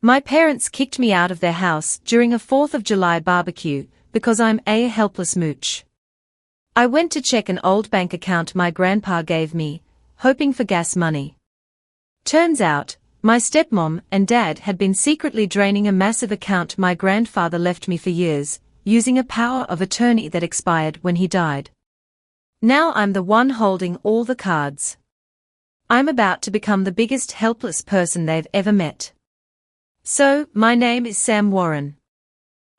My parents kicked me out of their house during a 4th of July barbecue because I'm a helpless mooch. I went to check an old bank account my grandpa gave me, hoping for gas money. Turns out, my stepmom and dad had been secretly draining a massive account my grandfather left me for years, using a power of attorney that expired when he died. Now I'm the one holding all the cards. I'm about to become the biggest helpless person they've ever met. So, my name is Sam Warren.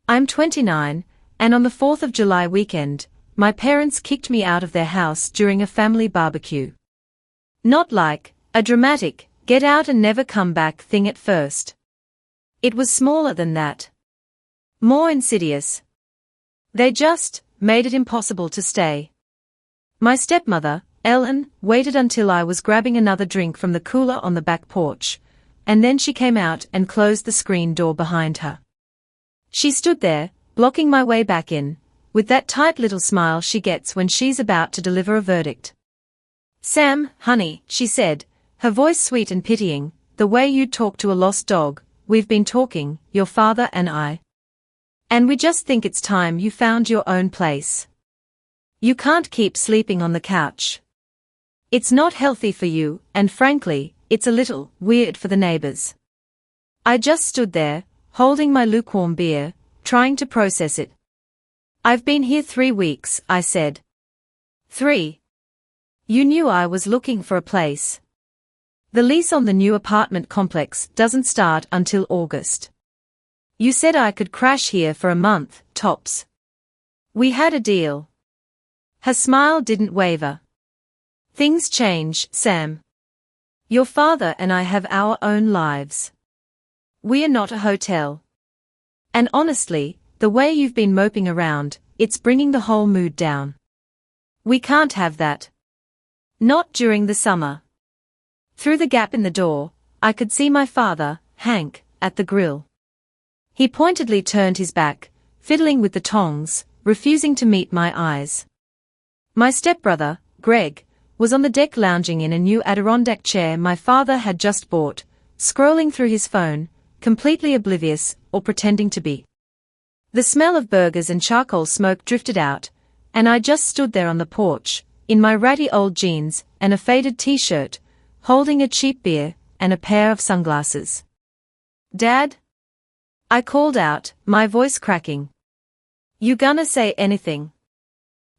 I'm 29, and on the 4th of July weekend, my parents kicked me out of their house during a family barbecue. Not like a dramatic, get out and never come back thing at first. It was smaller than that. More insidious. They just made it impossible to stay. My stepmother, Ellen, waited until I was grabbing another drink from the cooler on the back porch, and then she came out and closed the screen door behind her. She stood there, blocking my way back in, with that tight little smile she gets when she's about to deliver a verdict. "Sam, honey," she said, her voice sweet and pitying, "the way you'd talk to a lost dog, we've been talking, your father and I. And we just think it's time you found your own place. You can't keep sleeping on the couch. It's not healthy for you, and frankly, it's a little weird for the neighbors." I just stood there, holding my lukewarm beer, trying to process it. "I've been here 3 weeks," I said. 3. You knew I was looking for a place. The lease on the new apartment complex doesn't start until August. You said I could crash here for a month, tops. We had a deal. Her smile didn't waver. "Things change, Sam. Your father and I have our own lives. We're not a hotel. And honestly, the way you've been moping around, it's bringing the whole mood down. We can't have that. Not during the summer." Through the gap in the door, I could see my father, Hank, at the grill. He pointedly turned his back, fiddling with the tongs, refusing to meet my eyes. My stepbrother, Greg, was on the deck lounging in a new Adirondack chair my father had just bought, scrolling through his phone, completely oblivious, or pretending to be. The smell of burgers and charcoal smoke drifted out, and I just stood there on the porch, in my ratty old jeans and a faded t-shirt, holding a cheap beer and a pair of sunglasses. "Dad?" I called out, my voice cracking. "You gonna say anything?"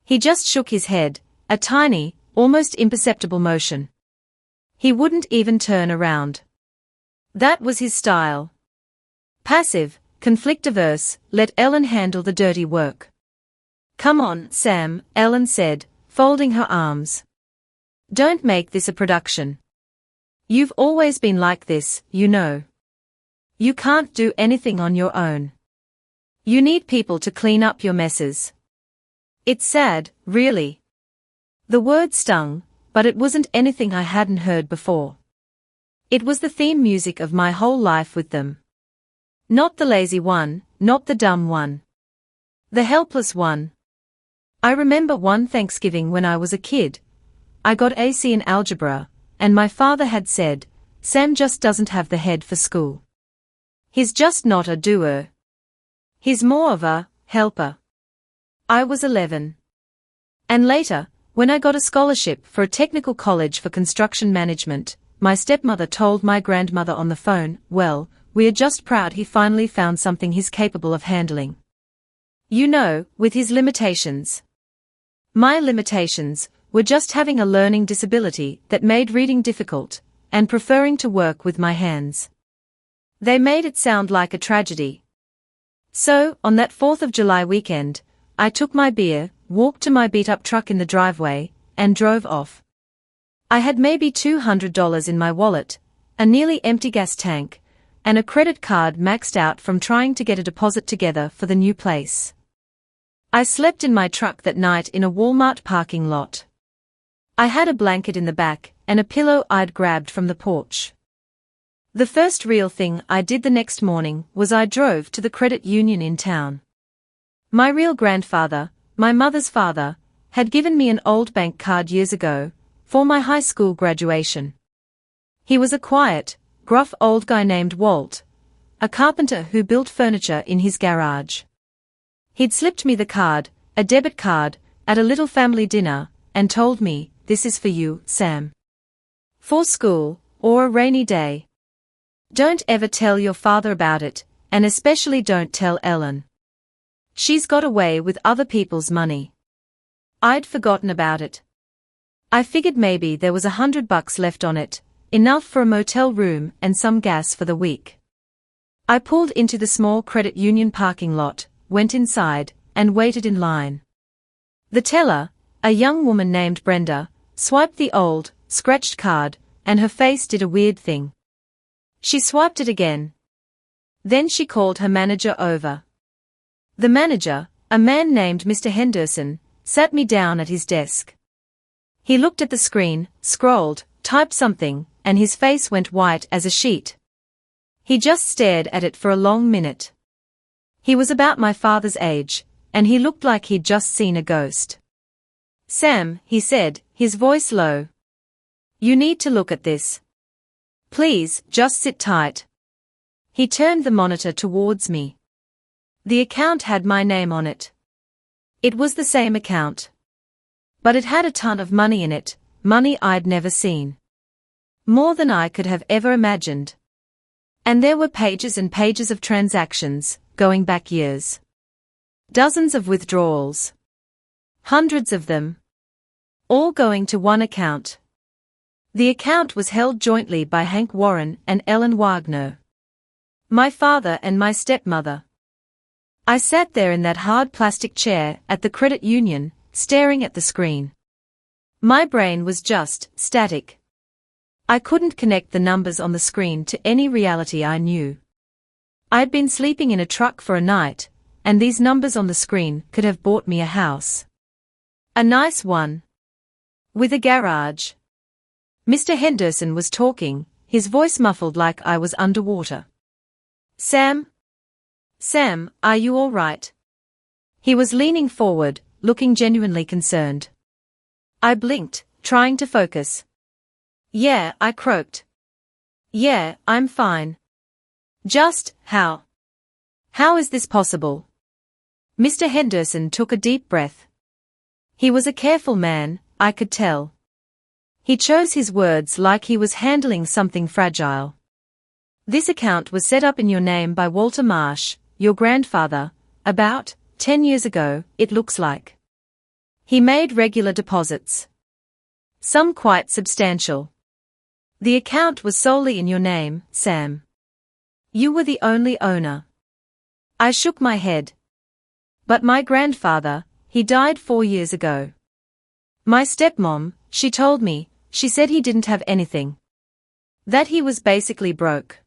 He just shook his head, a tiny, almost imperceptible motion. He wouldn't even turn around. That was his style. Passive, conflict-averse, let Ellen handle the dirty work. "Come on, Sam," Ellen said, folding her arms. "Don't make this a production. You've always been like this, you know. You can't do anything on your own. You need people to clean up your messes." It's sad, really. The word stung, but it wasn't anything I hadn't heard before. It was the theme music of my whole life with them. Not the lazy one, not the dumb one. The helpless one. I remember one Thanksgiving when I was a kid. I got AC in algebra, and my father had said, "Sam just doesn't have the head for school. He's just not a doer. He's more of a helper." I was 11. And later, when I got a scholarship for a technical college for construction management, my stepmother told my grandmother on the phone, "Well, we're just proud he finally found something he's capable of handling. You know, with his limitations." My limitations were just having a learning disability that made reading difficult, and preferring to work with my hands. They made it sound like a tragedy. So, on that 4th of July weekend, I took my beer, walked to my beat-up truck in the driveway, and drove off. I had maybe $200 in my wallet, a nearly empty gas tank, and a credit card maxed out from trying to get a deposit together for the new place. I slept in my truck that night in a Walmart parking lot. I had a blanket in the back, and a pillow I'd grabbed from the porch. The first real thing I did the next morning was I drove to the credit union in town. My real grandfather, my mother's father, had given me an old bank card years ago, for my high school graduation. He was a quiet, gruff old guy named Walt, a carpenter who built furniture in his garage. He'd slipped me the card, a debit card, at a little family dinner, and told me, "This is for you, Sam. For school, or a rainy day. Don't ever tell your father about it, and especially don't tell Ellen. She's got away with other people's money." I'd forgotten about it. I figured maybe there was $100 left on it, enough for a motel room and some gas for the week. I pulled into the small credit union parking lot, went inside, and waited in line. The teller, a young woman named Brenda, swiped the old, scratched card, and her face did a weird thing. She swiped it again. Then she called her manager over. The manager, a man named Mr. Henderson, sat me down at his desk. He looked at the screen, scrolled, typed something, and his face went white as a sheet. He just stared at it for a long minute. He was about my father's age, and he looked like he'd just seen a ghost. "Sam," he said, his voice low. "You need to look at this. Please, just sit tight." He turned the monitor towards me. The account had my name on it. It was the same account. But it had a ton of money in it, money I'd never seen. More than I could have ever imagined. And there were pages and pages of transactions, going back years. Dozens of withdrawals. Hundreds of them. All going to one account. The account was held jointly by Hank Warren and Ellen Wagner. My father and my stepmother. I sat there in that hard plastic chair at the credit union, staring at the screen. My brain was just static. I couldn't connect the numbers on the screen to any reality I knew. I'd been sleeping in a truck for a night, and these numbers on the screen could have bought me a house. A nice one. With a garage. Mr. Henderson was talking, his voice muffled like I was underwater. "Sam? Sam, are you all right?" He was leaning forward, looking genuinely concerned. I blinked, trying to focus. "Yeah," I croaked. "Yeah, I'm fine. Just, how is this possible?" Mr. Henderson took a deep breath. He was a careful man, I could tell. He chose his words like he was handling something fragile. "This account was set up in your name by Walter Marsh, your grandfather, about 10 years ago, it looks like. He made regular deposits. Some quite substantial. The account was solely in your name, Sam. You were the only owner." I shook my head. "But my grandfather, he died 4 years ago. My stepmom, she told me, she said he didn't have anything. That he was basically broke.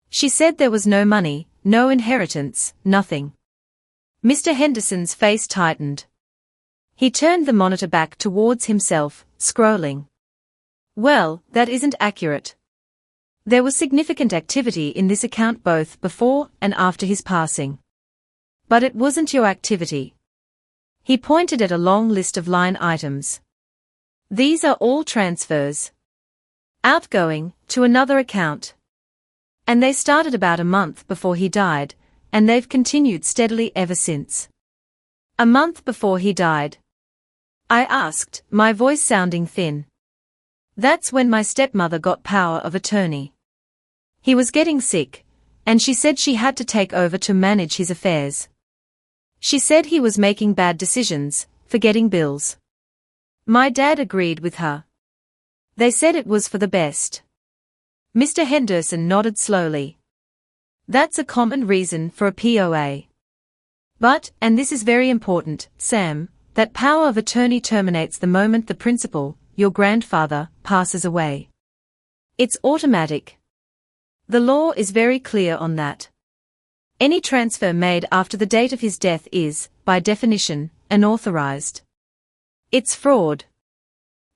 She said there was no money, no inheritance, nothing." Mr. Henderson's face tightened. He turned the monitor back towards himself, scrolling. "Well, that isn't accurate. There was significant activity in this account both before and after his passing. But it wasn't your activity." He pointed at a long list of line items. "These are all transfers. Outgoing, to another account. And they started about a month before he died, and they've continued steadily ever since." "A month before he died?" I asked, my voice sounding thin. "That's when my stepmother got power of attorney. He was getting sick, and she said she had to take over to manage his affairs. She said he was making bad decisions, forgetting bills. My dad agreed with her. They said it was for the best." Mr. Henderson nodded slowly. "That's a common reason for a POA. But, and this is very important, Sam, that power of attorney terminates the moment the principal, your grandfather, passes away. It's automatic. The law is very clear on that. Any transfer made after the date of his death is, by definition, unauthorized. It's fraud."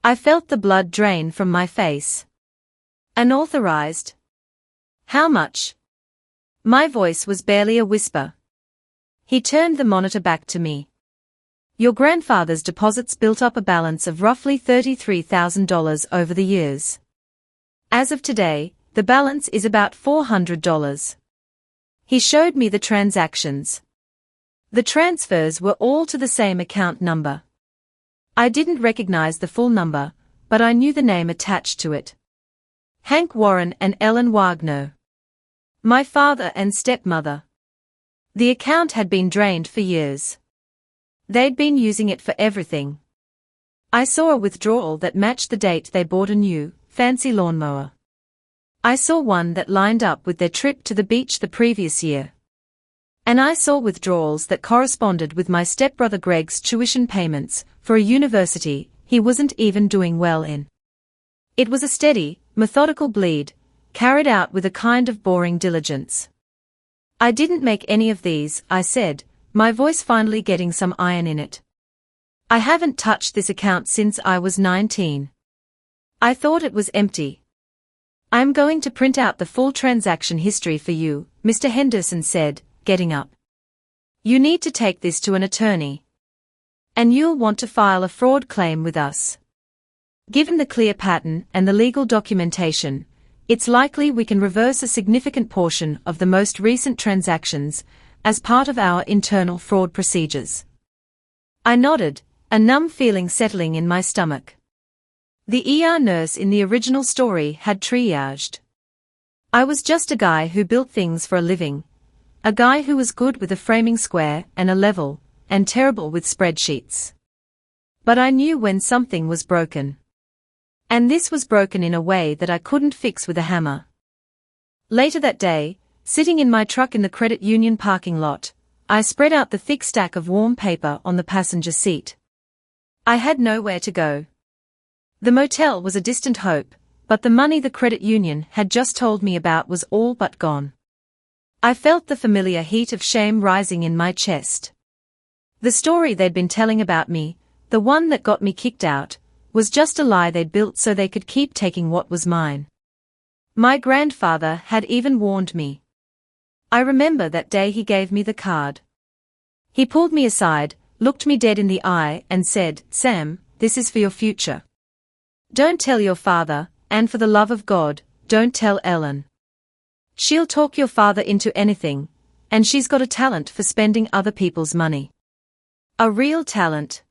I felt the blood drain from my face. "Unauthorized? How much?" My voice was barely a whisper. He turned the monitor back to me. "Your grandfather's deposits built up a balance of roughly $33,000 over the years. As of today, the balance is about $400. He showed me the transactions. The transfers were all to the same account number. I didn't recognize the full number, but I knew the name attached to it. Hank Warren and Ellen Wagner. My father and stepmother. The account had been drained for years. They'd been using it for everything. I saw a withdrawal that matched the date they bought a new, fancy lawnmower. I saw one that lined up with their trip to the beach the previous year. And I saw withdrawals that corresponded with my stepbrother Greg's tuition payments for a university he wasn't even doing well in. It was a steady, methodical bleed, carried out with a kind of boring diligence. I didn't make any of these, I said, my voice finally getting some iron in it. I haven't touched this account since I was 19. I thought it was empty. I'm going to print out the full transaction history for you, Mr. Henderson said, getting up. You need to take this to an attorney. And you'll want to file a fraud claim with us. Given the clear pattern and the legal documentation, it's likely we can reverse a significant portion of the most recent transactions as part of our internal fraud procedures. I nodded, a numb feeling settling in my stomach. The ER nurse in the original story had triaged. I was just a guy who built things for a living, a guy who was good with a framing square and a level, and terrible with spreadsheets. But I knew when something was broken. And this was broken in a way that I couldn't fix with a hammer. Later that day, sitting in my truck in the credit union parking lot, I spread out the thick stack of warm paper on the passenger seat. I had nowhere to go. The motel was a distant hope, but the money the credit union had just told me about was all but gone. I felt the familiar heat of shame rising in my chest. The story they'd been telling about me, the one that got me kicked out, was just a lie they'd built so they could keep taking what was mine. My grandfather had even warned me. I remember that day he gave me the card. He pulled me aside, looked me dead in the eye, and said, "Sam, this is for your future. Don't tell your father, and for the love of God, don't tell Ellen. She'll talk your father into anything, and she's got a talent for spending other people's money. A real talent."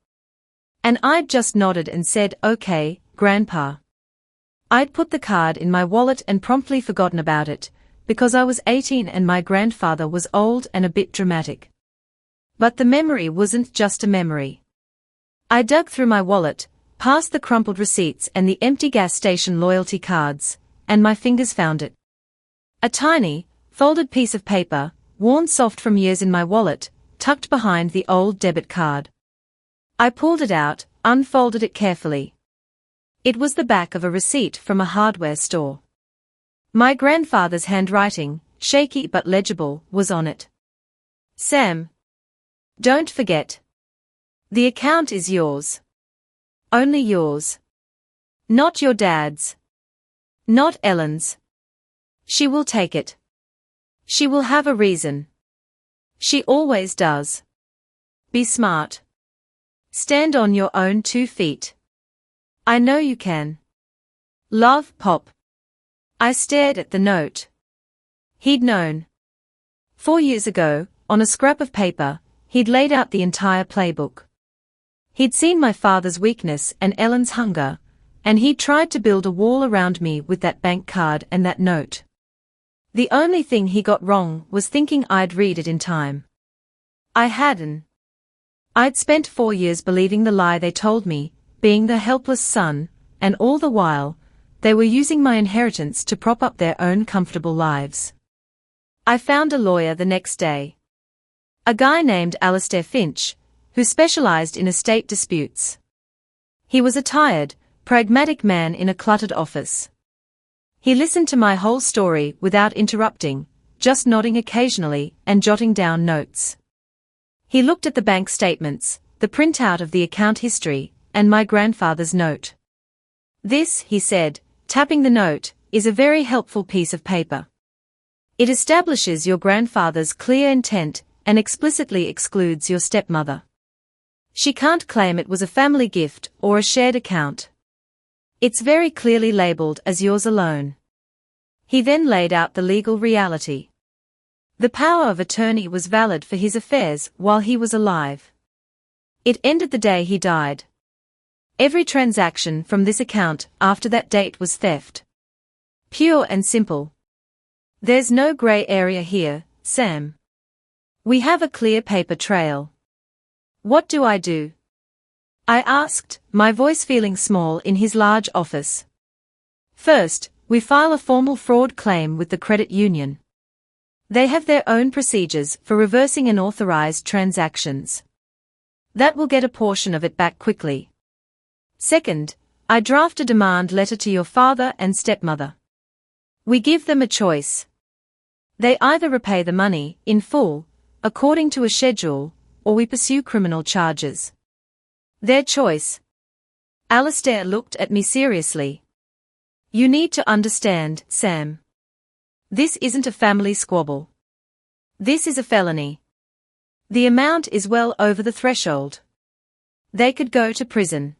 And I'd just nodded and said, "Okay, Grandpa." I'd put the card in my wallet and promptly forgotten about it, because I was 18 and my grandfather was old and a bit dramatic. But the memory wasn't just a memory. I dug through my wallet, past the crumpled receipts and the empty gas station loyalty cards, and my fingers found it. A tiny, folded piece of paper, worn soft from years in my wallet, tucked behind the old debit card. I pulled it out, unfolded it carefully. It was the back of a receipt from a hardware store. My grandfather's handwriting, shaky but legible, was on it. "Sam, don't forget. The account is yours. Only yours. Not your dad's. Not Ellen's. She will take it. She will have a reason. She always does. Be smart. Stand on your own 2 feet. I know you can. Love, Pop." I stared at the note. He'd known. 4 years ago, on a scrap of paper, he'd laid out the entire playbook. He'd seen my father's weakness and Ellen's hunger, and he'd tried to build a wall around me with that bank card and that note. The only thing he got wrong was thinking I'd read it in time. I hadn't. I'd spent 4 years believing the lie they told me, being the helpless son, and all the while, they were using my inheritance to prop up their own comfortable lives. I found a lawyer the next day. A guy named Alistair Finch, who specialized in estate disputes. He was a tired, pragmatic man in a cluttered office. He listened to my whole story without interrupting, just nodding occasionally and jotting down notes. He looked at the bank statements, the printout of the account history, and my grandfather's note. "This," he said, tapping the note, "is a very helpful piece of paper. It establishes your grandfather's clear intent and explicitly excludes your stepmother. She can't claim it was a family gift or a shared account. It's very clearly labeled as yours alone." He then laid out the legal reality. The power of attorney was valid for his affairs while he was alive. It ended the day he died. Every transaction from this account after that date was theft. Pure and simple. There's no gray area here, Sam. We have a clear paper trail. What do I do? I asked, my voice feeling small in his large office. First, we file a formal fraud claim with the credit union. They have their own procedures for reversing unauthorized transactions. That will get a portion of it back quickly. Second, I draft a demand letter to your father and stepmother. We give them a choice. They either repay the money, in full, according to a schedule, or we pursue criminal charges. Their choice. Alistair looked at me seriously. You need to understand, Sam. This isn't a family squabble. This is a felony. The amount is well over the threshold. They could go to prison.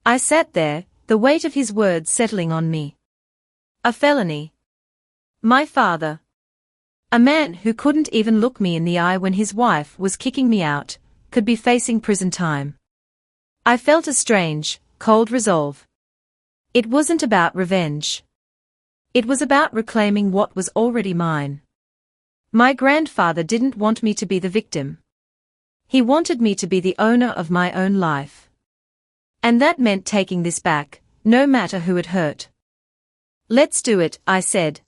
I sat there, the weight of his words settling on me. A felony. My father. A man who couldn't even look me in the eye when his wife was kicking me out, could be facing prison time. I felt a strange, cold resolve. It wasn't about revenge. It was about reclaiming what was already mine. My grandfather didn't want me to be the victim. He wanted me to be the owner of my own life. And that meant taking this back, no matter who it hurt. Let's do it, I said.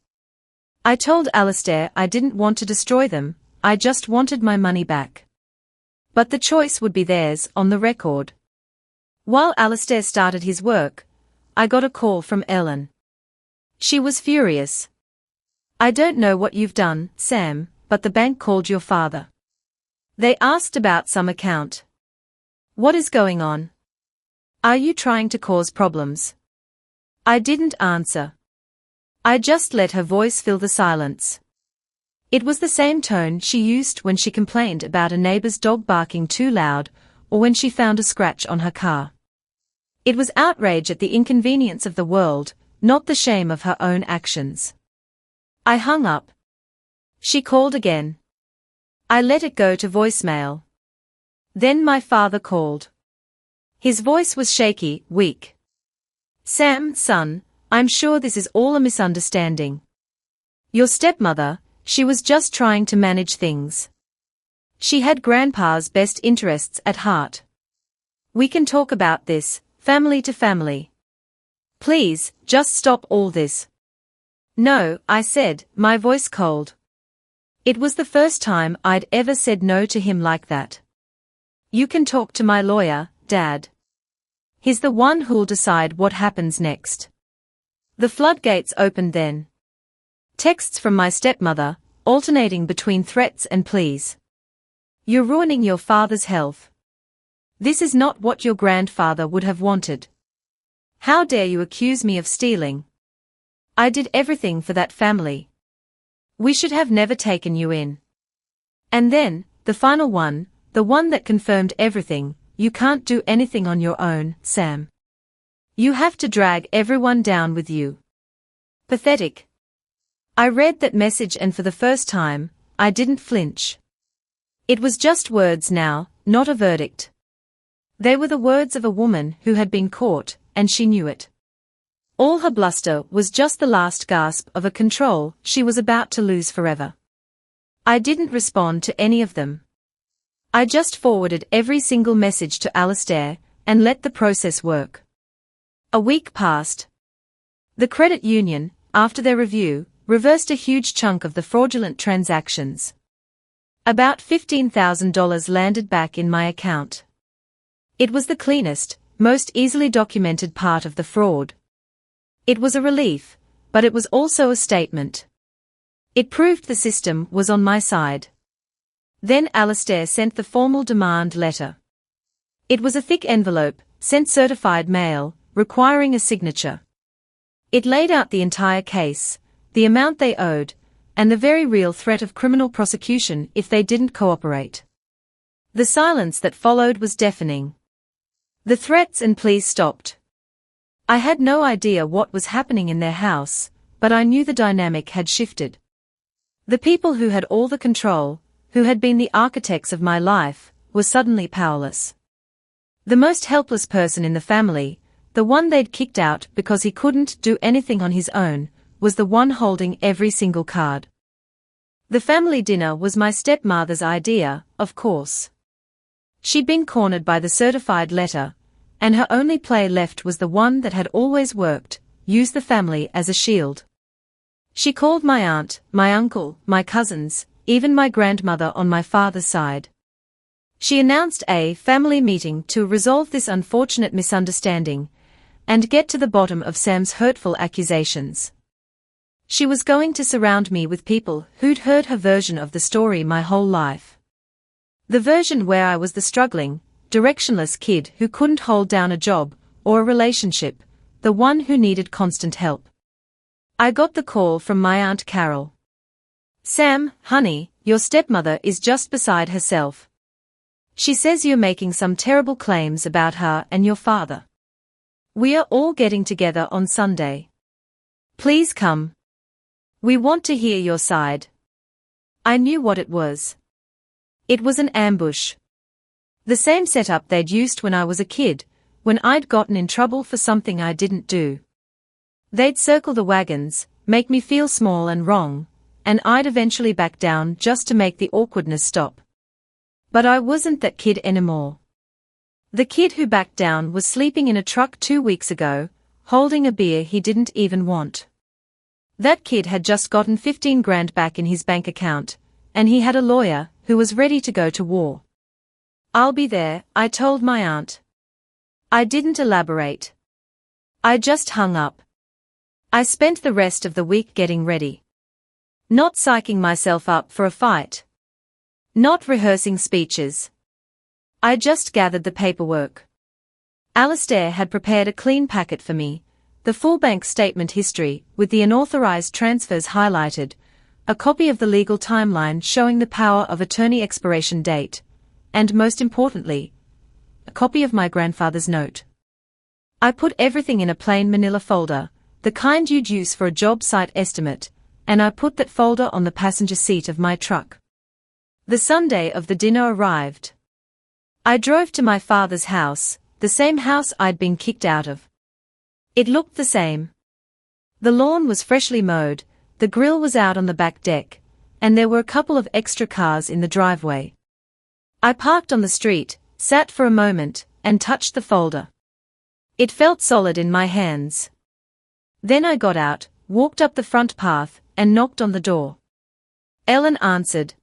I told Alistair I didn't want to destroy them, I just wanted my money back. But the choice would be theirs on the record. While Alistair started his work, I got a call from Ellen. She was furious. I don't know what you've done, Sam, but the bank called your father. They asked about some account. What is going on? Are you trying to cause problems? I didn't answer. I just let her voice fill the silence. It was the same tone she used when she complained about a neighbor's dog barking too loud, or when she found a scratch on her car. It was outrage at the inconvenience of the world, not the shame of her own actions. I hung up. She called again. I let it go to voicemail. Then my father called. His voice was shaky, weak. Sam, son, I'm sure this is all a misunderstanding. Your stepmother, she was just trying to manage things. She had Grandpa's best interests at heart. We can talk about this, family to family. Please, just stop all this. No, I said, my voice cold. It was the first time I'd ever said no to him like that. You can talk to my lawyer, Dad. He's the one who'll decide what happens next. The floodgates opened then. Texts from my stepmother, alternating between threats and pleas. You're ruining your father's health. This is not what your grandfather would have wanted. How dare you accuse me of stealing? I did everything for that family. We should have never taken you in. And then, the final one, the one that confirmed everything, you can't do anything on your own, Sam. You have to drag everyone down with you. Pathetic. I read that message and for the first time, I didn't flinch. It was just words now, not a verdict. They were the words of a woman who had been caught, and she knew it. All her bluster was just the last gasp of a control she was about to lose forever. I didn't respond to any of them. I just forwarded every single message to Alistair, and let the process work. A week passed. The credit union, after their review, reversed a huge chunk of the fraudulent transactions. About $15,000 landed back in my account. It was the cleanest, most easily documented part of the fraud. It was a relief, but it was also a statement. It proved the system was on my side. Then Alistair sent the formal demand letter. It was a thick envelope, sent certified mail, requiring a signature. It laid out the entire case, the amount they owed, and the very real threat of criminal prosecution if they didn't cooperate. The silence that followed was deafening. The threats and pleas stopped. I had no idea what was happening in their house, but I knew the dynamic had shifted. The people who had all the control, who had been the architects of my life, were suddenly powerless. The most helpless person in the family, the one they'd kicked out because he couldn't do anything on his own, was the one holding every single card. The family dinner was my stepmother's idea, of course. She'd been cornered by the certified letter, and her only play left was the one that had always worked: use the family as a shield. She called my aunt, my uncle, my cousins, even my grandmother on my father's side. She announced a family meeting to resolve this unfortunate misunderstanding and get to the bottom of Sam's hurtful accusations. She was going to surround me with people who'd heard her version of the story my whole life. The version where I was the struggling, directionless kid who couldn't hold down a job or a relationship, the one who needed constant help. I got the call from my Aunt Carol. "Sam, honey, your stepmother is just beside herself. She says you're making some terrible claims about her and your father. We are all getting together on Sunday. Please come. We want to hear your side." I knew what it was. It was an ambush. The same setup they'd used when I was a kid, when I'd gotten in trouble for something I didn't do. They'd circle the wagons, make me feel small and wrong, and I'd eventually back down just to make the awkwardness stop. But I wasn't that kid anymore. The kid who backed down was sleeping in a truck 2 weeks ago, holding a beer he didn't even want. That kid had just gotten 15 grand back in his bank account, and he had a lawyer who was ready to go to war. "I'll be there," I told my aunt. I didn't elaborate. I just hung up. I spent the rest of the week getting ready. Not psyching myself up for a fight. Not rehearsing speeches. I just gathered the paperwork. Alistair had prepared a clean packet for me, the full bank statement history with the unauthorized transfers highlighted, a copy of the legal timeline showing the power of attorney expiration date, and most importantly, a copy of my grandfather's note. I put everything in a plain manila folder, the kind you'd use for a job site estimate, and I put that folder on the passenger seat of my truck. The Sunday of the dinner arrived. I drove to my father's house, the same house I'd been kicked out of. It looked the same. The lawn was freshly mowed, the grill was out on the back deck, and there were a couple of extra cars in the driveway. I parked on the street, sat for a moment, and touched the folder. It felt solid in my hands. Then I got out, walked up the front path, and knocked on the door. Ellen answered.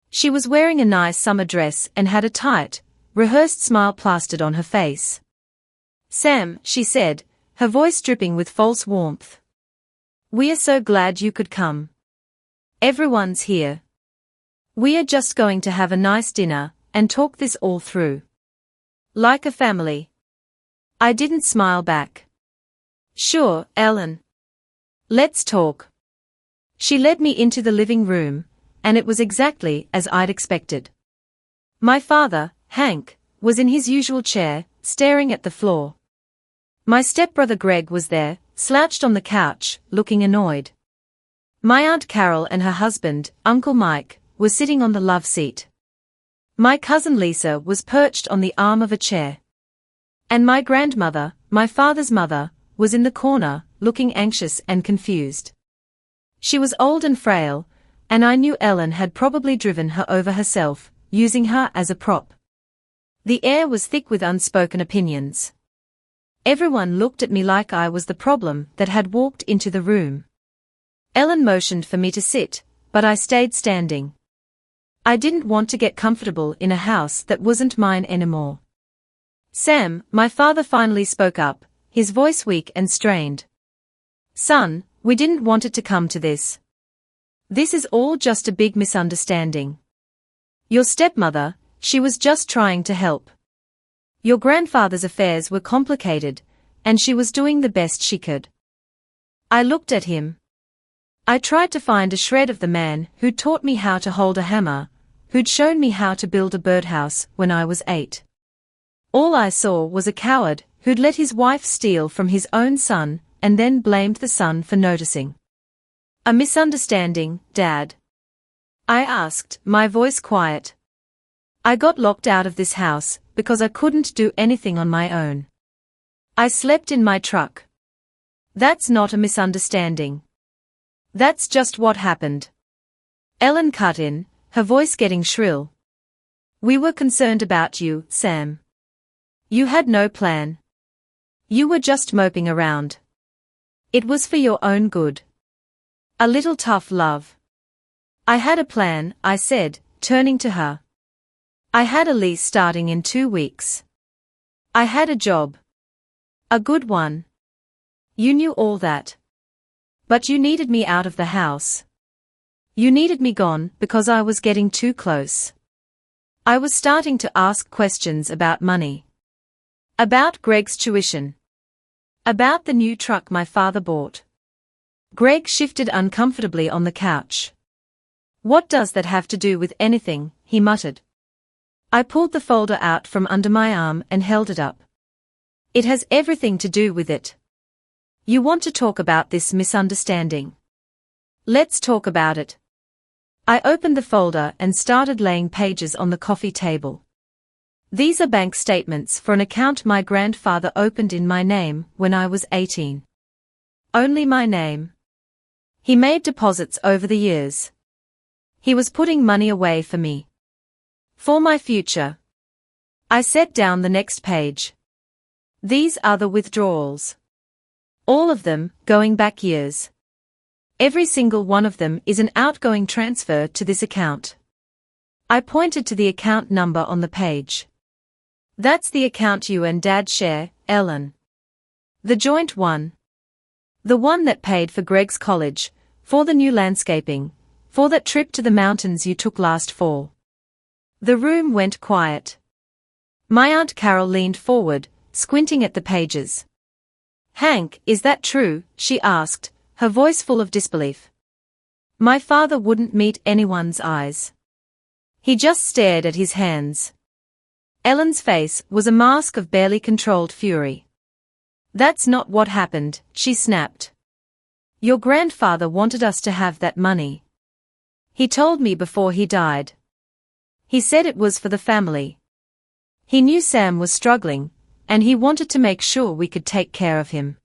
She was wearing a nice summer dress and had a tight, rehearsed smile plastered on her face. "Sam," she said, her voice dripping with false warmth. "We are so glad you could come. Everyone's here. We are just going to have a nice dinner and talk this all through. Like a family." I didn't smile back. "Sure, Ellen. Let's talk." She led me into the living room, and it was exactly as I'd expected. My father, Hank, was in his usual chair, staring at the floor. My stepbrother Greg was there, slouched on the couch, looking annoyed. My Aunt Carol and her husband, Uncle Mike, were sitting on the love seat. My cousin Lisa was perched on the arm of a chair. And my grandmother, my father's mother, was in the corner, looking anxious and confused. She was old and frail, and I knew Ellen had probably driven her over herself, using her as a prop. The air was thick with unspoken opinions. Everyone looked at me like I was the problem that had walked into the room. Ellen motioned for me to sit, but I stayed standing. I didn't want to get comfortable in a house that wasn't mine anymore. "Sam," my father finally spoke up, his voice weak and strained. "Son, we didn't want it to come to this. This is all just a big misunderstanding. Your stepmother, she was just trying to help. Your grandfather's affairs were complicated, and she was doing the best she could." I looked at him. I tried to find a shred of the man who'd taught me how to hold a hammer, who'd shown me how to build a birdhouse when I was 8. All I saw was a coward who'd let his wife steal from his own son and then blamed the son for noticing. "A misunderstanding, Dad." I asked, my voice quiet. I got locked out of this house because I couldn't do anything on my own. I slept in my truck. That's not a misunderstanding. That's just what happened. Ellen cut in, her voice getting shrill. We were concerned about you, Sam. You had no plan. You were just moping around. It was for your own good. A little tough love. I had a plan, I said, turning to her. I had a lease starting in 2 weeks. I had a job. A good one. You knew all that. But you needed me out of the house. You needed me gone because I was getting too close. I was starting to ask questions about money. About Greg's tuition. About the new truck my father bought. Greg shifted uncomfortably on the couch. What does that have to do with anything? He muttered. I pulled the folder out from under my arm and held it up. It has everything to do with it. You want to talk about this misunderstanding? Let's talk about it. I opened the folder and started laying pages on the coffee table. These are bank statements for an account my grandfather opened in my name when I was 18. Only my name. He made deposits over the years. He was putting money away for me. For my future. I set down the next page. These are the withdrawals. All of them, going back years. Every single one of them is an outgoing transfer to this account. I pointed to the account number on the page. That's the account you and Dad share, Ellen. The joint one. The one that paid for Greg's college, for the new landscaping, for that trip to the mountains you took last fall. The room went quiet. My Aunt Carol leaned forward, squinting at the pages. Hank, is that true? She asked, her voice full of disbelief. My father wouldn't meet anyone's eyes. He just stared at his hands. Ellen's face was a mask of barely controlled fury. That's not what happened, she snapped. Your grandfather wanted us to have that money. He told me before he died. He said it was for the family. He knew Sam was struggling, and he wanted to make sure we could take care of him.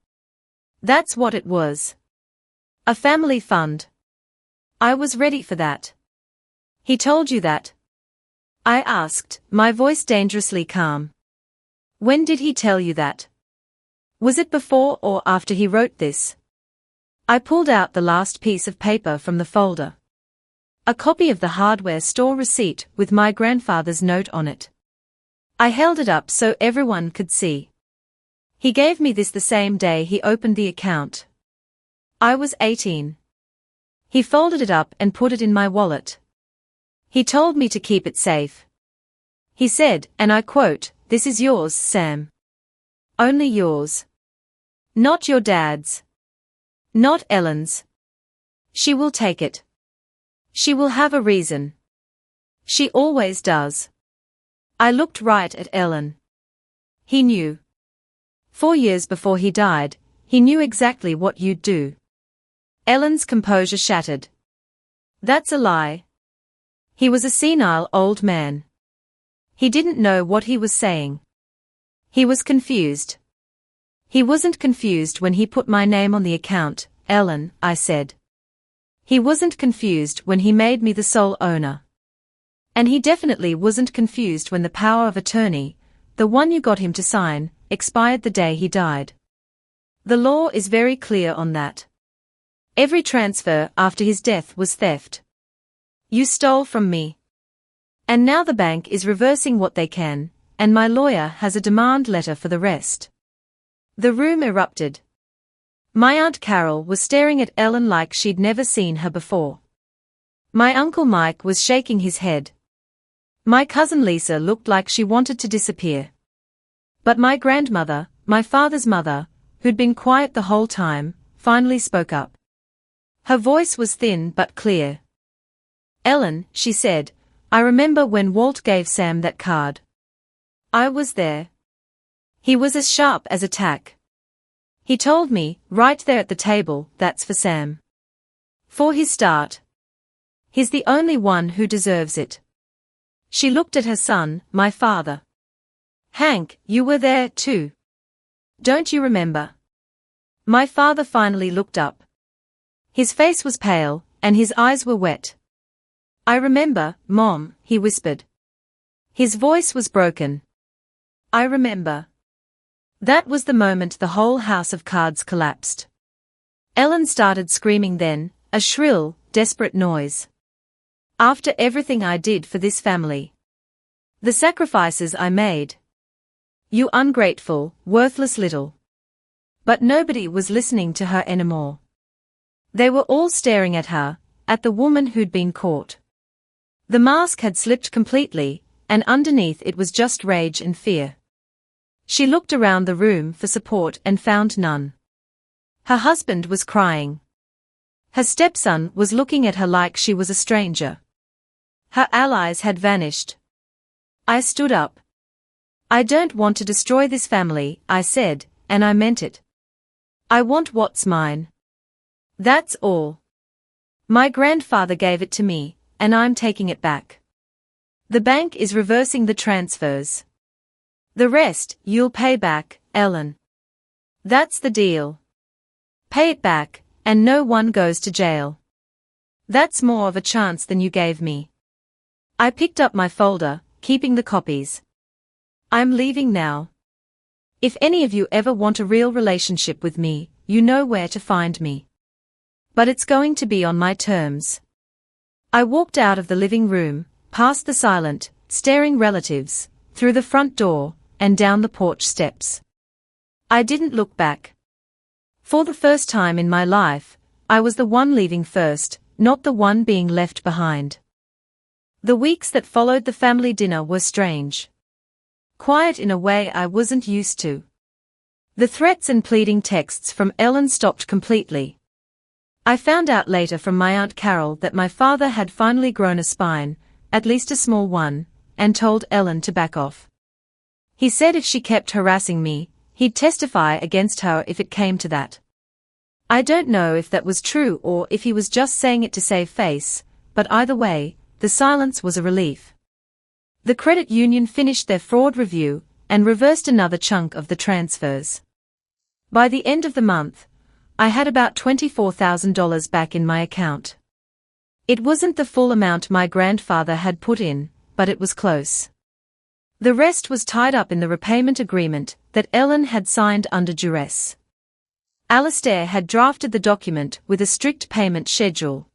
That's what it was. A family fund. I was ready for that. He told you that? I asked, my voice dangerously calm. When did he tell you that? Was it before or after he wrote this? I pulled out the last piece of paper from the folder. A copy of the hardware store receipt with my grandfather's note on it. I held it up so everyone could see. He gave me this the same day he opened the account. I was 18. He folded it up and put it in my wallet. He told me to keep it safe. He said, and I quote, "This is yours, Sam. Only yours. Not your dad's. Not Ellen's. She will take it. She will have a reason. She always does." I looked right at Ellen. He knew. 4 years before he died, he knew exactly what you'd do. Ellen's composure shattered. That's a lie. He was a senile old man. He didn't know what he was saying. He was confused. He wasn't confused when he put my name on the account, Ellen, I said. He wasn't confused when he made me the sole owner. And he definitely wasn't confused when the power of attorney, the one you got him to sign, expired the day he died. The law is very clear on that. Every transfer after his death was theft. You stole from me. And now the bank is reversing what they can, and my lawyer has a demand letter for the rest. The room erupted. My Aunt Carol was staring at Ellen like she'd never seen her before. My Uncle Mike was shaking his head. My cousin Lisa looked like she wanted to disappear. But my grandmother, my father's mother, who'd been quiet the whole time, finally spoke up. Her voice was thin but clear. Ellen, she said, I remember when Walt gave Sam that card. I was there. He was as sharp as a tack. He told me, right there at the table, that's for Sam. For his start. He's the only one who deserves it. She looked at her son, my father. Hank, you were there too. Don't you remember? My father finally looked up. His face was pale, and his eyes were wet. I remember, Mom, he whispered. His voice was broken. I remember. That was the moment the whole house of cards collapsed. Ellen started screaming then, a shrill, desperate noise. After everything I did for this family. The sacrifices I made. You ungrateful, worthless little. But nobody was listening to her anymore. They were all staring at her, at the woman who'd been caught. The mask had slipped completely, and underneath it was just rage and fear. She looked around the room for support and found none. Her husband was crying. Her stepson was looking at her like she was a stranger. Her allies had vanished. I stood up. I don't want to destroy this family, I said, and I meant it. I want what's mine. That's all. My grandfather gave it to me, and I'm taking it back. The bank is reversing the transfers. The rest, you'll pay back, Ellen. That's the deal. Pay it back, and no one goes to jail. That's more of a chance than you gave me. I picked up my folder, keeping the copies. I'm leaving now. If any of you ever want a real relationship with me, you know where to find me. But it's going to be on my terms. I walked out of the living room, past the silent, staring relatives, through the front door, and down the porch steps. I didn't look back. For the first time in my life, I was the one leaving first, not the one being left behind. The weeks that followed the family dinner were strange. Quiet in a way I wasn't used to. The threats and pleading texts from Ellen stopped completely. I found out later from my Aunt Carol that my father had finally grown a spine, at least a small one, and told Ellen to back off. He said if she kept harassing me, he'd testify against her if it came to that. I don't know if that was true or if he was just saying it to save face, but either way, the silence was a relief. The credit union finished their fraud review and reversed another chunk of the transfers. By the end of the month, I had about $24,000 back in my account. It wasn't the full amount my grandfather had put in, but it was close. The rest was tied up in the repayment agreement that Ellen had signed under duress. Alistair had drafted the document with a strict payment schedule.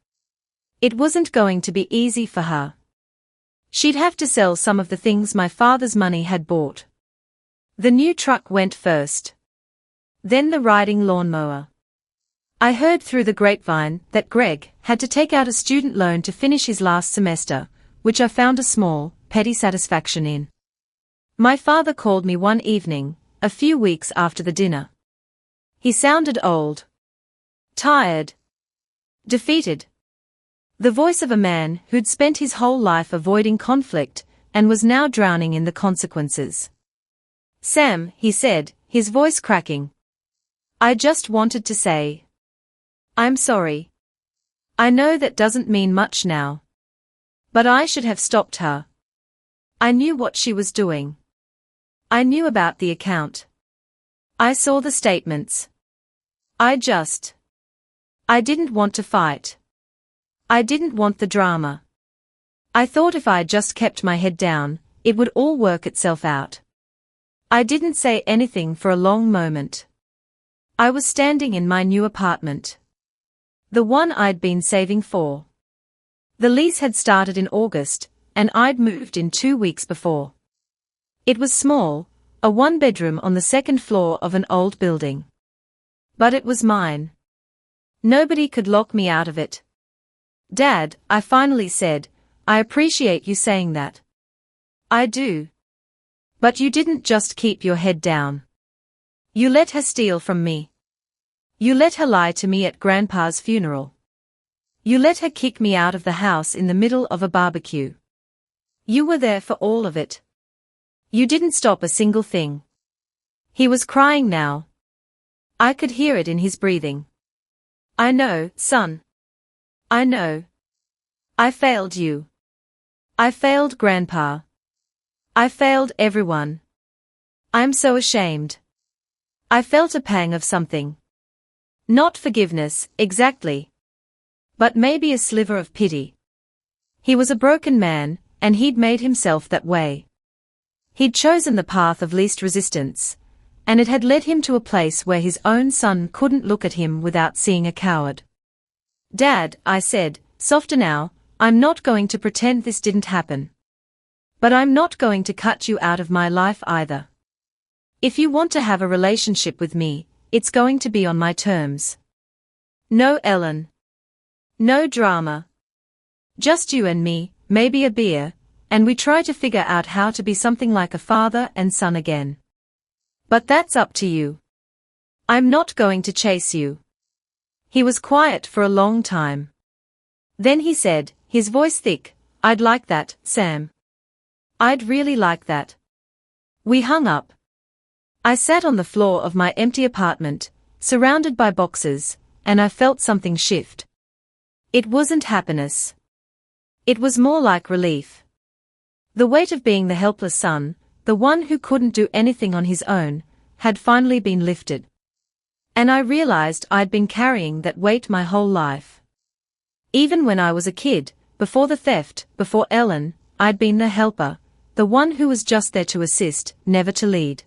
It wasn't going to be easy for her. She'd have to sell some of the things my father's money had bought. The new truck went first. Then the riding lawnmower. I heard through the grapevine that Greg had to take out a student loan to finish his last semester, which I found a small, petty satisfaction in. My father called me one evening, a few weeks after the dinner. He sounded old. Tired. Defeated. The voice of a man who'd spent his whole life avoiding conflict and was now drowning in the consequences. Sam, he said, his voice cracking. I just wanted to say. I'm sorry. I know that doesn't mean much now. But I should have stopped her. I knew what she was doing. I knew about the account. I saw the statements. I didn't want to fight. I didn't want the drama. I thought if I just kept my head down, it would all work itself out. I didn't say anything for a long moment. I was standing in my new apartment. The one I'd been saving for. The lease had started in August, and I'd moved in 2 weeks before. It was small, a one-bedroom on the second floor of an old building. But it was mine. Nobody could lock me out of it. Dad, I finally said, I appreciate you saying that. I do. But you didn't just keep your head down. You let her steal from me. You let her lie to me at Grandpa's funeral. You let her kick me out of the house in the middle of a barbecue. You were there for all of it. You didn't stop a single thing. He was crying now. I could hear it in his breathing. I know, son. I know. I failed you. I failed Grandpa. I failed everyone. I'm so ashamed. I felt a pang of something. Not forgiveness, exactly. But maybe a sliver of pity. He was a broken man, and he'd made himself that way. He'd chosen the path of least resistance, and it had led him to a place where his own son couldn't look at him without seeing a coward. Dad, I said, softer now, I'm not going to pretend this didn't happen. But I'm not going to cut you out of my life either. If you want to have a relationship with me, it's going to be on my terms. No Ellen. No drama. Just you and me, maybe a beer, and we try to figure out how to be something like a father and son again. But that's up to you. I'm not going to chase you. He was quiet for a long time. Then he said, his voice thick, I'd like that, Sam. I'd really like that. We hung up. I sat on the floor of my empty apartment, surrounded by boxes, and I felt something shift. It wasn't happiness. It was more like relief. The weight of being the helpless son, the one who couldn't do anything on his own, had finally been lifted. And I realized I'd been carrying that weight my whole life. Even when I was a kid, before the theft, before Ellen, I'd been the helper, the one who was just there to assist, never to lead.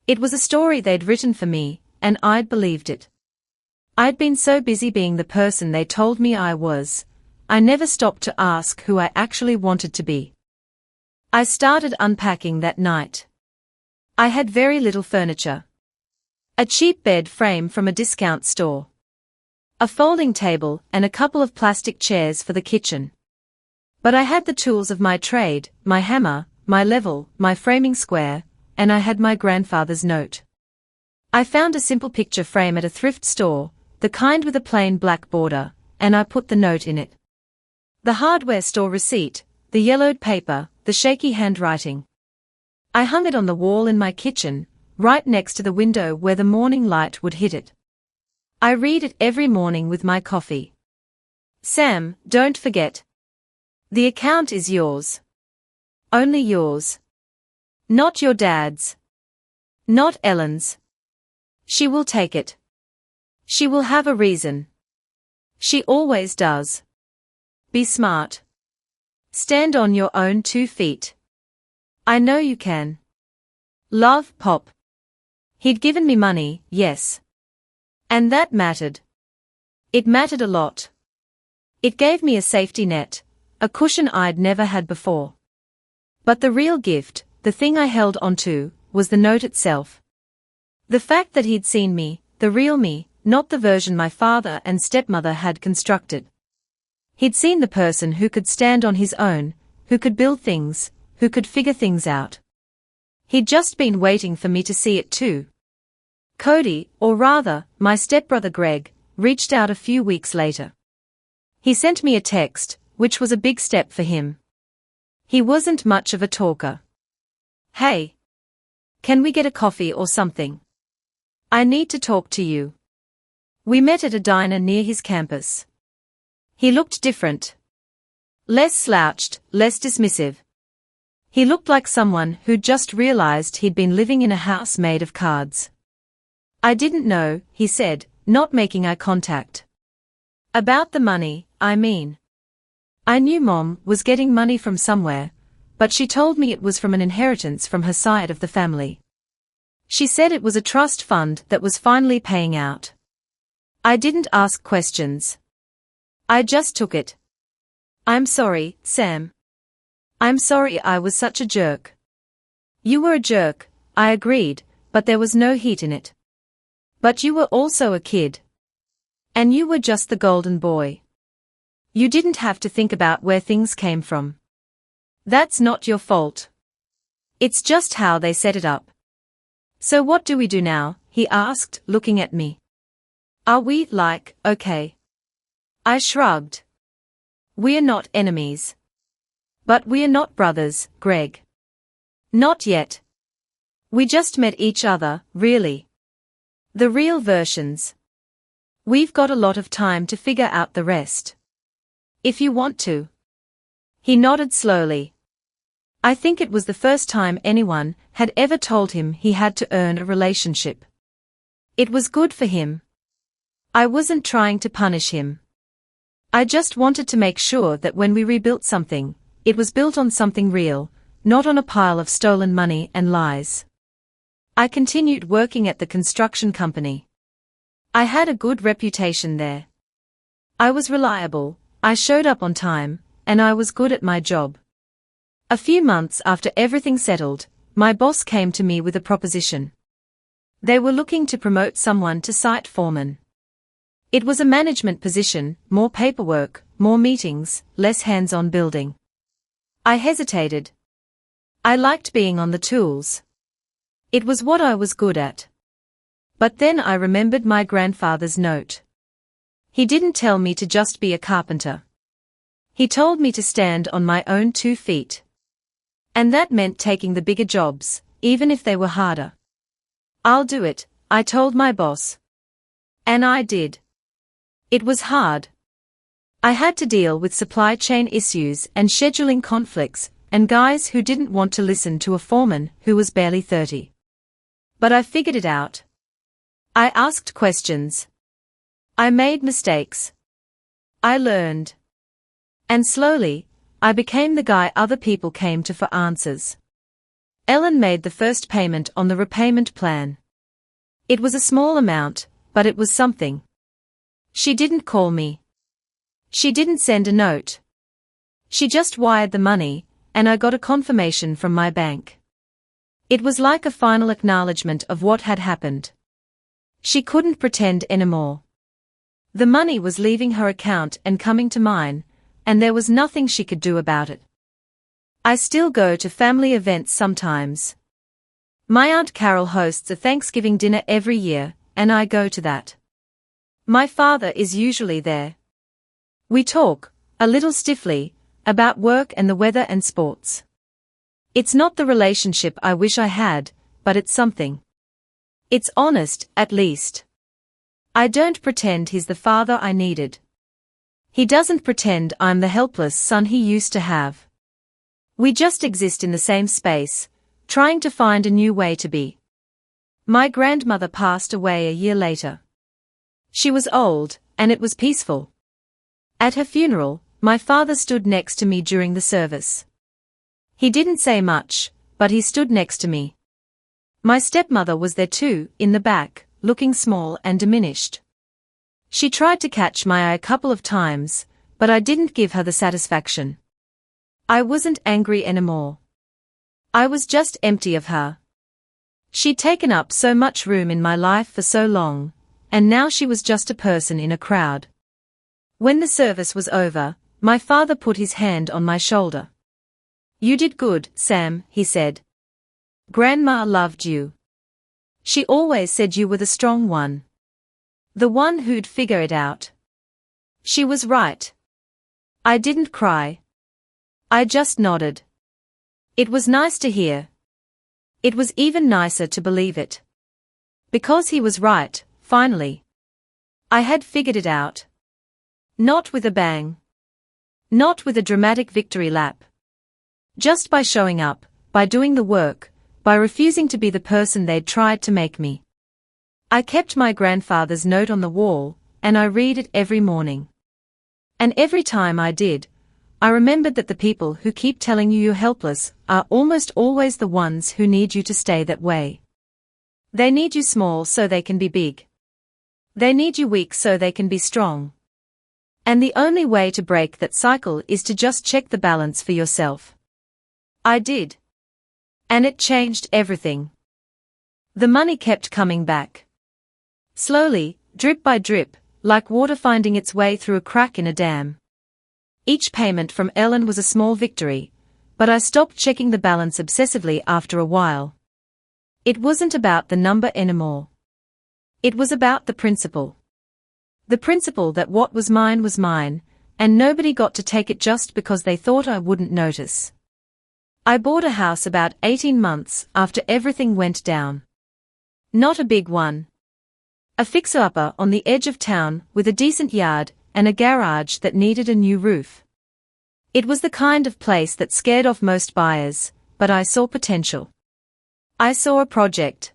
It was a story they'd written for me, and I'd believed it. I'd been so busy being the person they told me I was, I never stopped to ask who I actually wanted to be. I started unpacking that night. I had very little furniture. A cheap bed frame from a discount store. A folding table and a couple of plastic chairs for the kitchen. But I had the tools of my trade, my hammer, my level, my framing square, and I had my grandfather's note. I found a simple picture frame at a thrift store, the kind with a plain black border, and I put the note in it. The hardware store receipt, the yellowed paper, the shaky handwriting. I hung it on the wall in my kitchen, right next to the window where the morning light would hit it. I read it every morning with my coffee. Sam, don't forget. The account is yours. Only yours. Not your dad's. Not Ellen's. She will take it. She will have a reason. She always does. Be smart. Stand on your own 2 feet. I know you can. Love, Pop. He'd given me money, yes. And that mattered. It mattered a lot. It gave me a safety net, a cushion I'd never had before. But the real gift, the thing I held onto, was the note itself. The fact that he'd seen me, the real me, not the version my father and stepmother had constructed. He'd seen the person who could stand on his own, who could build things, who could figure things out. He'd just been waiting for me to see it too. Cody, or rather, my stepbrother Greg, reached out a few weeks later. He sent me a text, which was a big step for him. He wasn't much of a talker. Hey. Can we get a coffee or something? I need to talk to you. We met at a diner near his campus. He looked different. Less slouched, less dismissive. He looked like someone who'd just realized he'd been living in a house made of cards. I didn't know, he said, not making eye contact. About the money, I mean. I knew Mom was getting money from somewhere, but she told me it was from an inheritance from her side of the family. She said it was a trust fund that was finally paying out. I didn't ask questions. I just took it. I'm sorry, Sam. I'm sorry I was such a jerk. You were a jerk, I agreed, but there was no heat in it. But you were also a kid. And you were just the golden boy. You didn't have to think about where things came from. That's not your fault. It's just how they set it up. So what do we do now? He asked, looking at me. Are we, like, okay? I shrugged. We're not enemies. But we're not brothers, Greg. Not yet. We just met each other, really. The real versions. We've got a lot of time to figure out the rest. If you want to. He nodded slowly. I think it was the first time anyone had ever told him he had to earn a relationship. It was good for him. I wasn't trying to punish him. I just wanted to make sure that when we rebuilt something, it was built on something real, not on a pile of stolen money and lies. I continued working at the construction company. I had a good reputation there. I was reliable, I showed up on time, and I was good at my job. A few months after everything settled, my boss came to me with a proposition. They were looking to promote someone to site foreman. It was a management position, more paperwork, more meetings, less hands-on building. I hesitated. I liked being on the tools. It was what I was good at. But then I remembered my grandfather's note. He didn't tell me to just be a carpenter. He told me to stand on my own 2 feet. And that meant taking the bigger jobs, even if they were harder. I'll do it, I told my boss. And I did. It was hard. I had to deal with supply chain issues and scheduling conflicts, and guys who didn't want to listen to a foreman who was barely 30. But I figured it out. I asked questions. I made mistakes. I learned. And slowly, I became the guy other people came to for answers. Ellen made the first payment on the repayment plan. It was a small amount, but it was something. She didn't call me. She didn't send a note. She just wired the money, and I got a confirmation from my bank. It was like a final acknowledgement of what had happened. She couldn't pretend anymore. The money was leaving her account and coming to mine, and there was nothing she could do about it. I still go to family events sometimes. My Aunt Carol hosts a Thanksgiving dinner every year, and I go to that. My father is usually there. We talk, a little stiffly, about work and the weather and sports. It's not the relationship I wish I had, but it's something. It's honest, at least. I don't pretend he's the father I needed. He doesn't pretend I'm the helpless son he used to have. We just exist in the same space, trying to find a new way to be. My grandmother passed away a year later. She was old, and it was peaceful. At her funeral, my father stood next to me during the service. He didn't say much, but he stood next to me. My stepmother was there too, in the back, looking small and diminished. She tried to catch my eye a couple of times, but I didn't give her the satisfaction. I wasn't angry anymore. I was just empty of her. She'd taken up so much room in my life for so long, and now she was just a person in a crowd. When the service was over, my father put his hand on my shoulder. "You did good, Sam," he said. "Grandma loved you. She always said you were the strong one. The one who'd figure it out." She was right. I didn't cry. I just nodded. It was nice to hear. It was even nicer to believe it. Because he was right, finally. I had figured it out. Not with a bang. Not with a dramatic victory lap. Just by showing up, by doing the work, by refusing to be the person they'd tried to make me. I kept my grandfather's note on the wall, and I read it every morning. And every time I did, I remembered that the people who keep telling you you're helpless are almost always the ones who need you to stay that way. They need you small so they can be big. They need you weak so they can be strong. And the only way to break that cycle is to just check the balance for yourself. I did. And it changed everything. The money kept coming back. Slowly, drip by drip, like water finding its way through a crack in a dam. Each payment from Ellen was a small victory, but I stopped checking the balance obsessively after a while. It wasn't about the number anymore. It was about the principle. The principle that what was mine, and nobody got to take it just because they thought I wouldn't notice. I bought a house about 18 months after everything went down. Not a big one. A fixer-upper on the edge of town with a decent yard, and a garage that needed a new roof. It was the kind of place that scared off most buyers, but I saw potential. I saw a project.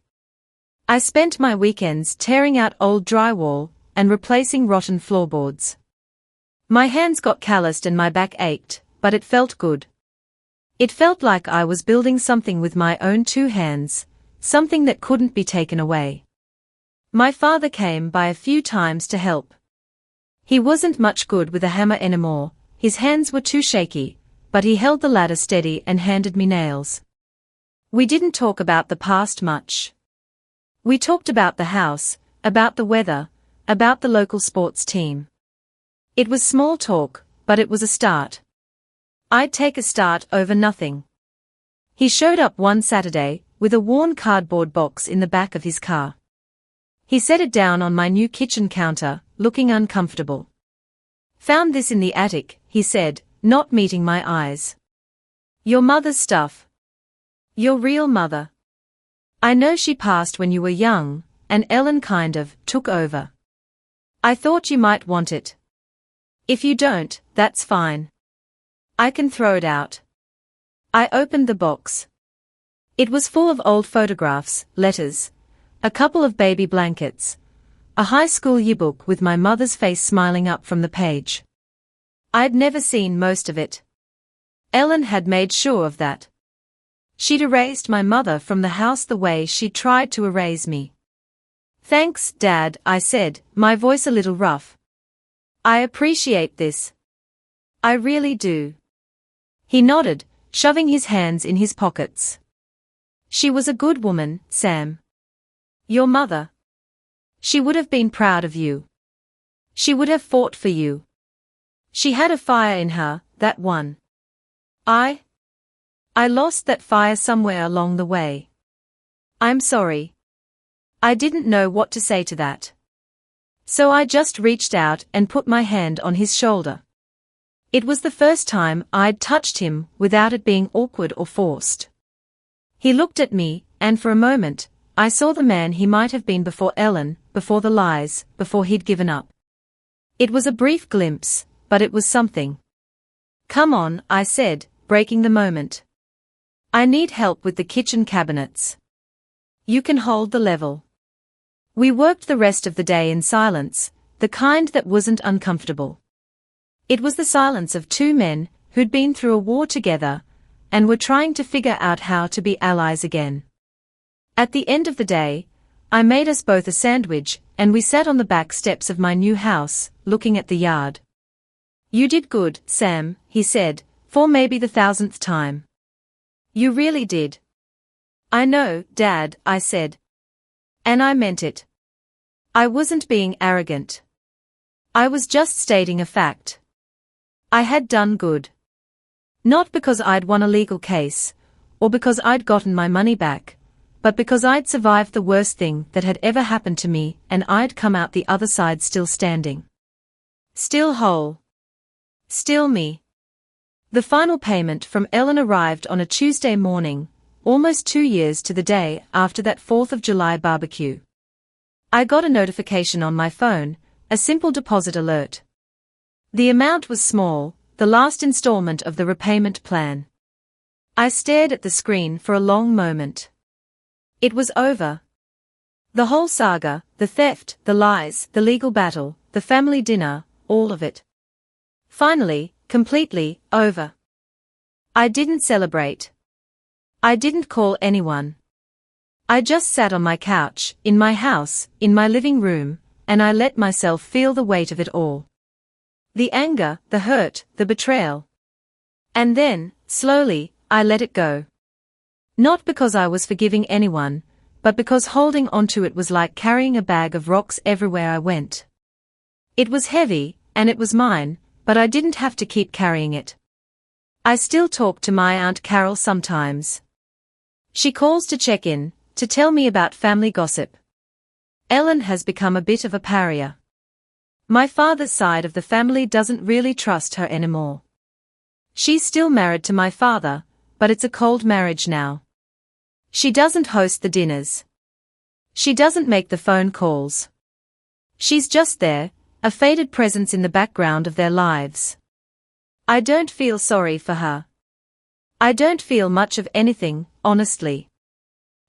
I spent my weekends tearing out old drywall and replacing rotten floorboards. My hands got calloused and my back ached, but it felt good. It felt like I was building something with my own two hands, something that couldn't be taken away. My father came by a few times to help. He wasn't much good with a hammer anymore, his hands were too shaky, but he held the ladder steady and handed me nails. We didn't talk about the past much. We talked about the house, about the weather, about the local sports team. It was small talk, but it was a start. I'd take a start over nothing. He showed up one Saturday, with a worn cardboard box in the back of his car. He set it down on my new kitchen counter, looking uncomfortable. "Found this in the attic," he said, not meeting my eyes. "Your mother's stuff. Your real mother. I know she passed when you were young, and Ellen kind of took over. I thought you might want it. If you don't, that's fine. I can throw it out." I opened the box. It was full of old photographs, letters, a couple of baby blankets, a high school yearbook with my mother's face smiling up from the page. I'd never seen most of it. Ellen had made sure of that. She'd erased my mother from the house the way she'd tried to erase me. "Thanks, Dad," I said, my voice a little rough. "I appreciate this. I really do." He nodded, shoving his hands in his pockets. "She was a good woman, Sam. Your mother. She would have been proud of you. She would have fought for you. She had a fire in her, that one. I lost that fire somewhere along the way. I'm sorry. I didn't know what to say to that. So I just reached out and put my hand on his shoulder. It was the first time I'd touched him without it being awkward or forced. He looked at me, and for a moment, I saw the man he might have been before Ellen, before the lies, before he'd given up. It was a brief glimpse, but it was something. "Come on," I said, breaking the moment. "I need help with the kitchen cabinets. You can hold the level." We worked the rest of the day in silence, the kind that wasn't uncomfortable. It was the silence of two men who'd been through a war together and were trying to figure out how to be allies again. At the end of the day, I made us both a sandwich and we sat on the back steps of my new house, looking at the yard. "You did good, Sam," he said, for maybe the 1,000th time. "You really did." "I know, Dad," I said. And I meant it. I wasn't being arrogant. I was just stating a fact. I had done good. Not because I'd won a legal case, or because I'd gotten my money back, but because I'd survived the worst thing that had ever happened to me and I'd come out the other side still standing. Still whole. Still me. The final payment from Ellen arrived on a Tuesday morning, almost 2 years to the day after that 4th of July barbecue. I got a notification on my phone, a simple deposit alert. The amount was small, the last installment of the repayment plan. I stared at the screen for a long moment. It was over. The whole saga, the theft, the lies, the legal battle, the family dinner, all of it. Finally, completely, over. I didn't celebrate. I didn't call anyone. I just sat on my couch, in my house, in my living room, and I let myself feel the weight of it all. The anger, the hurt, the betrayal. And then, slowly, I let it go. Not because I was forgiving anyone, but because holding onto it was like carrying a bag of rocks everywhere I went. It was heavy, and it was mine, but I didn't have to keep carrying it. I still talk to my Aunt Carol sometimes. She calls to check in, to tell me about family gossip. Ellen has become a bit of a pariah. My father's side of the family doesn't really trust her anymore. She's still married to my father, but it's a cold marriage now. She doesn't host the dinners. She doesn't make the phone calls. She's just there, a faded presence in the background of their lives. I don't feel sorry for her. I don't feel much of anything, honestly.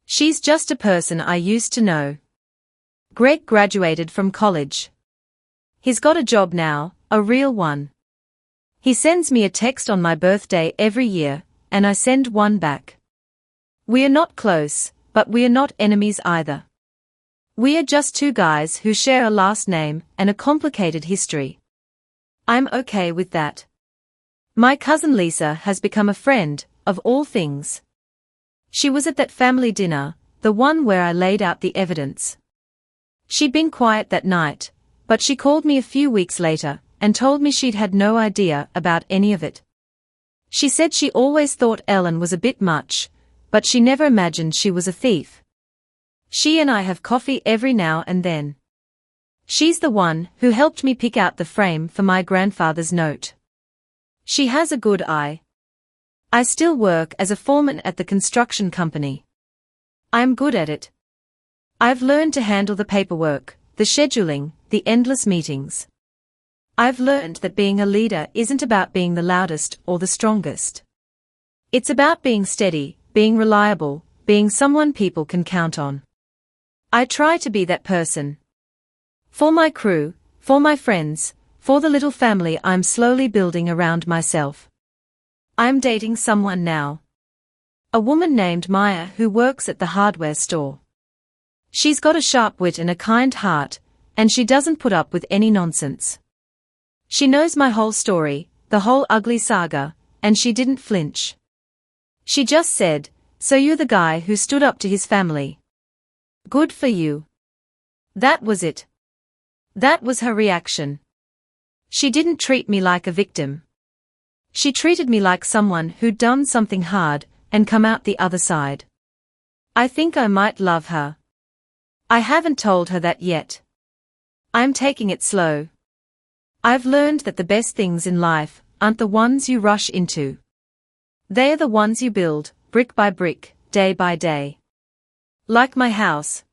She's just a person I used to know. Greg graduated from college. He's got a job now, a real one. He sends me a text on my birthday every year, and I send one back. We are not close, but we are not enemies either. We are just two guys who share a last name and a complicated history. I'm okay with that. My cousin Lisa has become a friend, of all things. She was at that family dinner, the one where I laid out the evidence. She'd been quiet that night, but she called me a few weeks later and told me she'd had no idea about any of it. She said she always thought Ellen was a bit much, but she never imagined she was a thief. She and I have coffee every now and then. She's the one who helped me pick out the frame for my grandfather's note. She has a good eye. I still work as a foreman at the construction company. I'm good at it. I've learned to handle the paperwork, the scheduling, the endless meetings. I've learned that being a leader isn't about being the loudest or the strongest. It's about being steady, being reliable, being someone people can count on. I try to be that person. For my crew, for my friends, for the little family I'm slowly building around myself. I'm dating someone now. A woman named Maya who works at the hardware store. She's got a sharp wit and a kind heart, and she doesn't put up with any nonsense. She knows my whole story, the whole ugly saga, and she didn't flinch. She just said, "So you're the guy who stood up to his family. Good for you." That was it. That was her reaction. She didn't treat me like a victim. She treated me like someone who'd done something hard and come out the other side. I think I might love her. I haven't told her that yet. I'm taking it slow. I've learned that the best things in life aren't the ones you rush into. They are the ones you build, brick by brick, day by day. Like my house.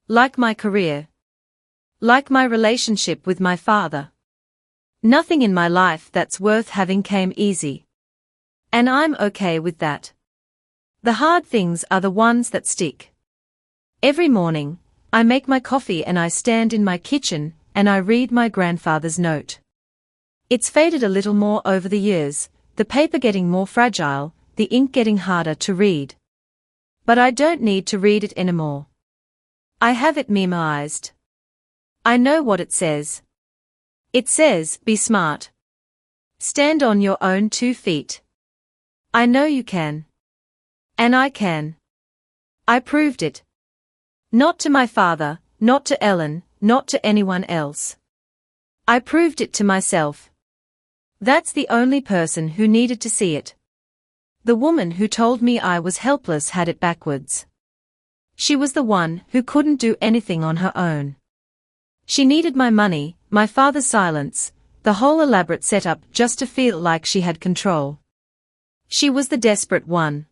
Like my career. Like my relationship with my father. Nothing in my life that's worth having came easy. And I'm okay with that. The hard things are the ones that stick. Every morning, I make my coffee and I stand in my kitchen and I read my grandfather's note. It's faded a little more over the years, the paper getting more fragile, the ink getting harder to read. But I don't need to read it anymore. I have it memorized. I know what it says. It says, be smart. Stand on your own 2 feet. I know you can. And I can. I proved it. Not to my father, not to Ellen, not to anyone else. I proved it to myself. That's the only person who needed to see it. The woman who told me I was helpless had it backwards. She was the one who couldn't do anything on her own. She needed my money, my father's silence, the whole elaborate setup just to feel like she had control. She was the desperate one.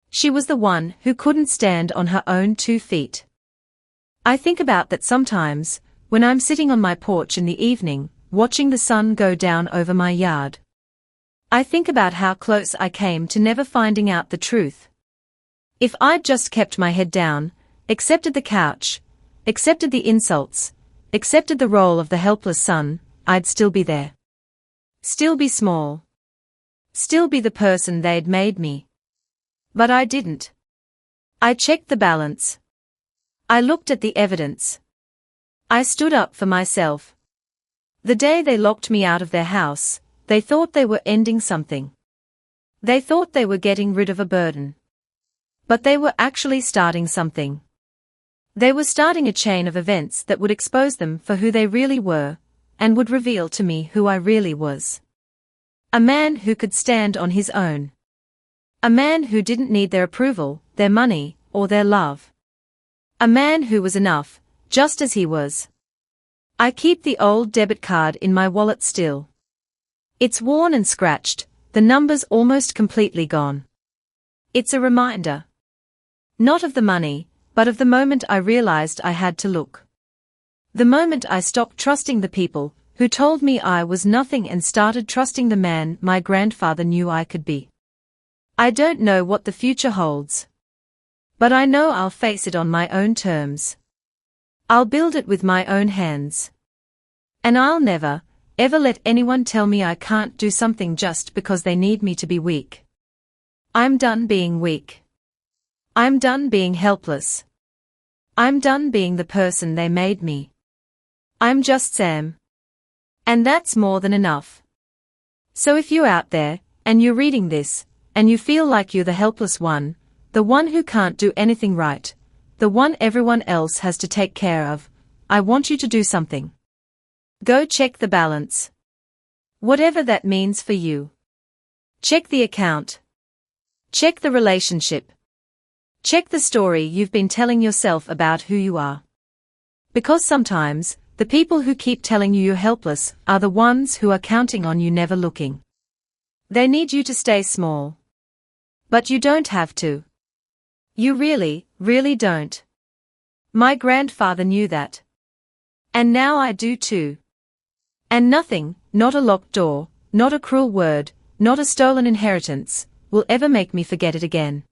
She was the one who couldn't stand on her own 2 feet. I think about that sometimes, when I'm sitting on my porch in the evening, watching the sun go down over my yard. I think about how close I came to never finding out the truth. If I'd just kept my head down, accepted the couch, accepted the insults, accepted the role of the helpless son, I'd still be there. Still be small. Still be the person they'd made me. But I didn't. I checked the balance. I looked at the evidence. I stood up for myself. The day they locked me out of their house, they thought they were ending something. They thought they were getting rid of a burden. But they were actually starting something. They were starting a chain of events that would expose them for who they really were, and would reveal to me who I really was. A man who could stand on his own. A man who didn't need their approval, their money, or their love. A man who was enough, just as he was. I keep the old debit card in my wallet still. It's worn and scratched, the numbers almost completely gone. It's a reminder. Not of the money, but of the moment I realized I had to look. The moment I stopped trusting the people who told me I was nothing and started trusting the man my grandfather knew I could be. I don't know what the future holds. But I know I'll face it on my own terms. I'll build it with my own hands. And I'll never, ever let anyone tell me I can't do something just because they need me to be weak. I'm done being weak. I'm done being helpless. I'm done being the person they made me. I'm just Sam. And that's more than enough. So if you're out there, and you're reading this, and you feel like you're the helpless one, the one who can't do anything right, the one everyone else has to take care of, I want you to do something. Go check the balance. Whatever that means for you. Check the account. Check the relationship. Check the story you've been telling yourself about who you are. Because sometimes, the people who keep telling you you're helpless are the ones who are counting on you never looking. They need you to stay small. But you don't have to. You really, really don't. My grandfather knew that. And now I do too. And nothing, not a locked door, not a cruel word, not a stolen inheritance, will ever make me forget it again.